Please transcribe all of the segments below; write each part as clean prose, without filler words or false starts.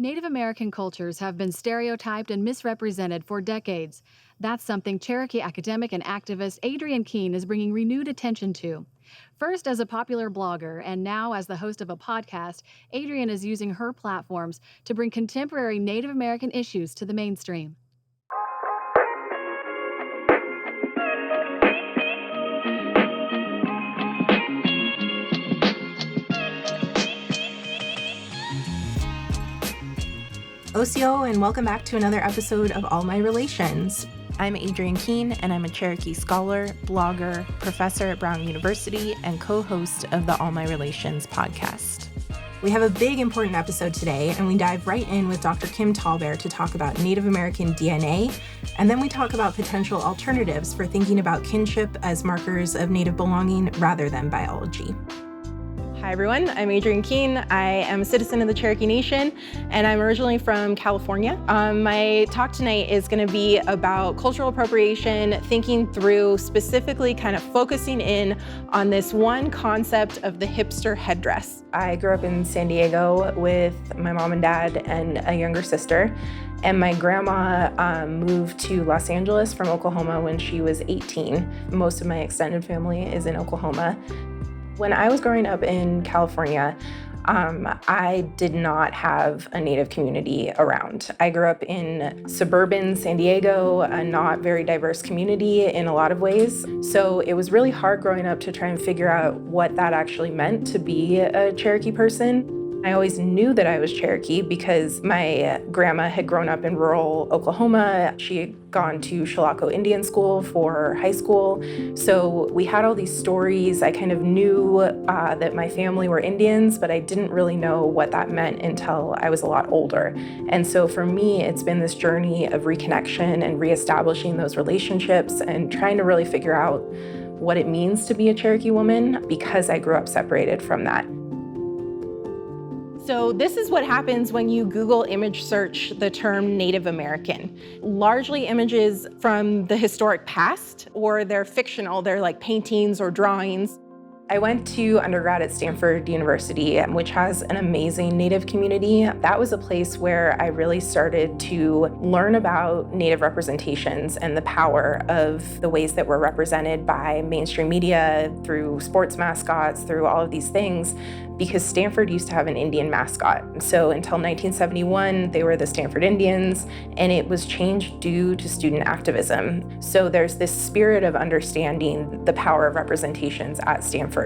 Native American cultures have been stereotyped and misrepresented for decades. That's something Cherokee academic and activist Adrienne Keene is bringing renewed attention to. First as a popular blogger and now as the host of a podcast, Adrienne is using her platforms to bring contemporary Native American issues to the mainstream. Osiyo, and welcome back to another episode of All My Relations. I'm Adrienne Keene, and I'm a Cherokee scholar, blogger, professor at Brown University, and co-host of the All My Relations podcast. We have a big, important episode today, and we dive right in with Dr. Kim Tallbear to talk about Native American DNA, and then we talk about potential alternatives for thinking about kinship as markers of Native belonging rather than biology. Hi everyone, I'm Adrienne Keene. I am a citizen of the Cherokee Nation, and I'm originally from California. My talk tonight is going to be about cultural appropriation, thinking through specifically kind of focusing in on this one concept of the hipster headdress. I grew up in San Diego with my mom and dad and a younger sister, and my grandma moved to Los Angeles from Oklahoma when she was 18. Most of my extended family is in Oklahoma. When I was growing up in California, I did not have a Native community around. I grew up in suburban San Diego, a not very diverse community in a lot of ways. So it was really hard growing up to try and figure out what that actually meant to be a Cherokee person. I always knew that I was Cherokee because my grandma had grown up in rural Oklahoma. She had gone to Chilocco Indian School for high school. So we had all these stories. I kind of knew that my family were Indians, but I didn't really know what that meant until I was a lot older. And so for me, it's been this journey of reconnection and reestablishing those relationships and trying to really figure out what it means to be a Cherokee woman because I grew up separated from that. So this is what happens when you Google image search the term Native American. Largely images from the historic past, or they're fictional, they're like paintings or drawings. I went to undergrad at Stanford University, which has an amazing Native community. That was a place where I really started to learn about Native representations and the power of the ways that we're represented by mainstream media, through sports mascots, through all of these things, because Stanford used to have an Indian mascot. So until 1971, they were the Stanford Indians, and it was changed due to student activism. So there's this spirit of understanding the power of representations at Stanford.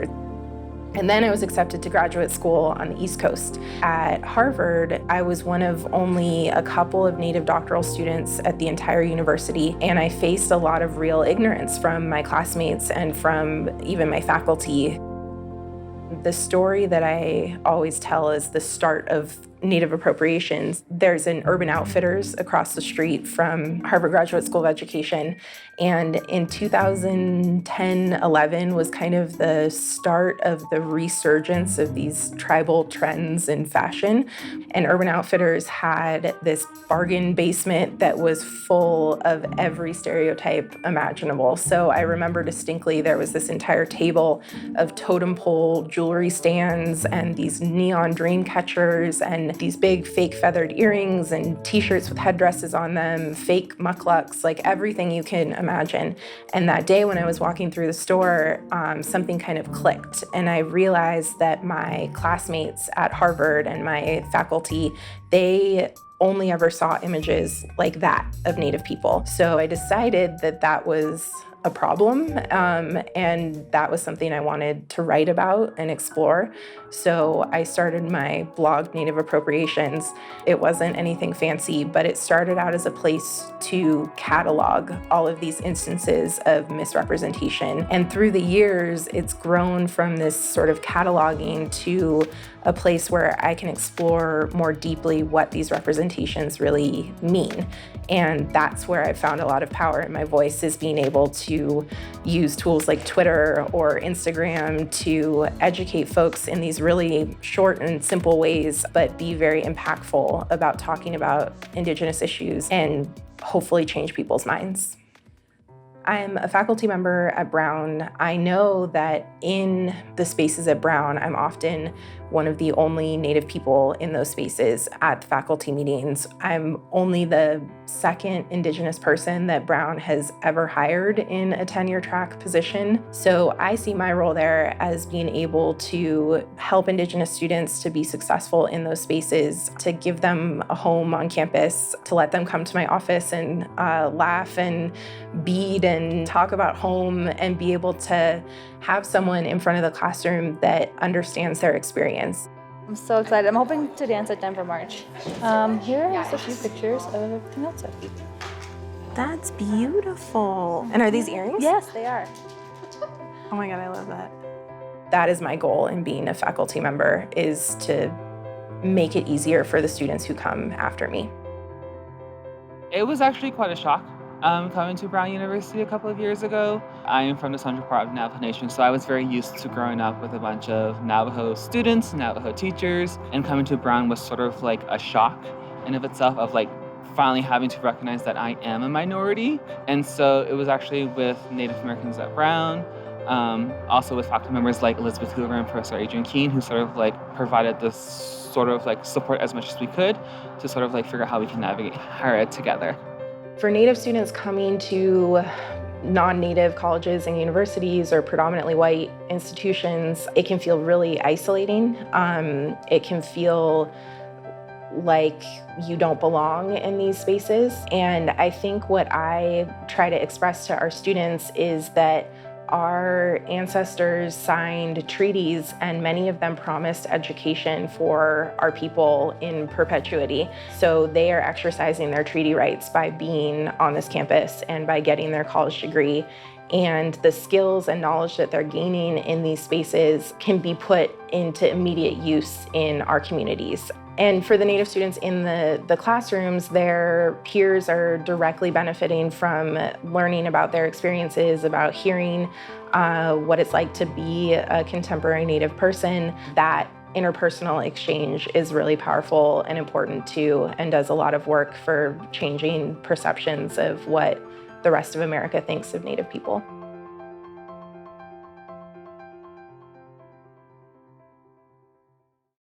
And then I was accepted to graduate school on the East Coast. At Harvard, I was one of only a couple of Native doctoral students at the entire university, and I faced a lot of real ignorance from my classmates and from even my faculty. The story that I always tell is the start of Native appropriations. There's an Urban Outfitters across the street from Harvard Graduate School of Education. And in 2010-11 was kind of the start of the resurgence of these tribal trends in fashion. And Urban Outfitters had this bargain basement that was full of every stereotype imaginable. So I remember distinctly there was this entire table of totem pole jewelry stands and these neon dream catchers and these big fake feathered earrings and t-shirts with headdresses on them, fake mucklucks, like everything you can imagine. And that day when I was walking through the store, something kind of clicked. And I realized that my classmates at Harvard and my faculty, they only ever saw images like that of Native people. So I decided that that was a problem, and that was something I wanted to write about and explore. So I started my blog, Native Appropriations. It wasn't anything fancy, but it started out as a place to catalog all of these instances of misrepresentation. And through the years, it's grown from this sort of cataloging to a place where I can explore more deeply what these representations really mean. And that's where I found a lot of power in my voice, is being able to use tools like Twitter or Instagram to educate folks in these really short and simple ways, but be very impactful about talking about Indigenous issues and hopefully change people's minds. I'm a faculty member at Brown. I know that in the spaces at Brown, I'm often one of the only Native people in those spaces at faculty meetings. I'm only the second Indigenous person that Brown has ever hired in a tenure track position. So I see my role there as being able to help Indigenous students to be successful in those spaces, to give them a home on campus, to let them come to my office and laugh and bead and talk about home and be able to have someone in front of the classroom that understands their experience. I'm so excited. I'm hoping to dance at Denver March. Here are just a few pictures of everything else I do. That's beautiful. And are these earrings? Yes, they are. Oh my God, I love that. That is my goal in being a faculty member, is to make it easier for the students who come after me. It was actually quite a shock coming to Brown University a couple of years ago. I am from the central part of Navajo Nation, so I was very used to growing up with a bunch of Navajo students, Navajo teachers, and coming to Brown was sort of like a shock in of itself, of like finally having to recognize that I am a minority. And so it was actually with Native Americans at Brown, also with faculty members like Elizabeth Hoover and Professor Adrienne Keene, who sort of like provided this sort of like support as much as we could to sort of like figure out how we can navigate higher ed together. For Native students coming to non-Native colleges and universities or predominantly white institutions, it can feel really isolating. It can feel like you don't belong in these spaces. And I think what I try to express to our students is that our ancestors signed treaties, and many of them promised education for our people in perpetuity. So they are exercising their treaty rights by being on this campus and by getting their college degree. And the skills and knowledge that they're gaining in these spaces can be put into immediate use in our communities. And for the Native students in the classrooms, their peers are directly benefiting from learning about their experiences, about hearing what it's like to be a contemporary Native person. That interpersonal exchange is really powerful and important too, and does a lot of work for changing perceptions of what the rest of America thinks of Native people.